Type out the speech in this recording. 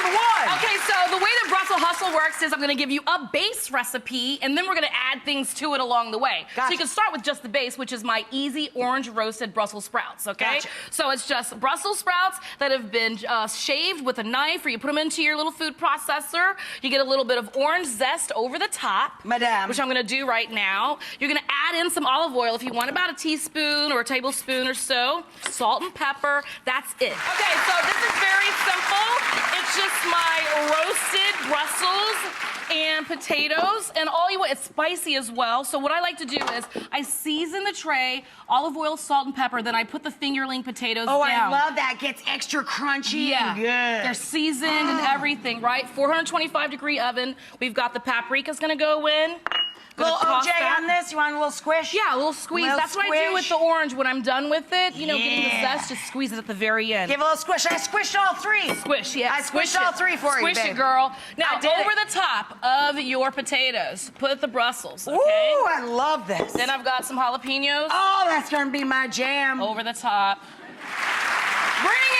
one. Okay, so the way that Brussels Hustle works is I'm gonna give you a base recipe, and then we're gonna add things to it along the way. Gotcha. So you can start with just the base, which is my easy orange roasted Brussels sprouts, okay? Gotcha. So it's just Brussels sprouts that have been shaved with a knife, or you put them into your little food processor. You get a little bit of orange zest over the top. Madame. Which I'm gonna do right now. You're gonna add in some olive oil if you want, about a teaspoon or a tablespoon or so. Salt and pepper, that's it. Okay, so this is very simple. It's just my roasted Brussels and potatoes, and all you want, it's spicy as well. So what I like to do is I season the tray, olive oil, salt, and pepper, then I put the fingerling potatoes down. Oh, I love that. Gets extra crunchy and good. They're seasoned and everything, right? 425-degree oven. We've got the paprika's gonna go in. Little OJ on this? You want a little squish? Yeah, a little squeeze. That's what I do with the orange. When I'm done with it, you know, getting the zest, just squeeze it at the very end. Give a little squish. I squished all three. Squish, yeah. I squished all three for you, Squish babe. it, girl. Now, I did over it. the top of your potatoes, put the Brussels, okay? Ooh, I love this. Then I've got some jalapenos. Oh, that's gonna be my jam. Over the top. Bring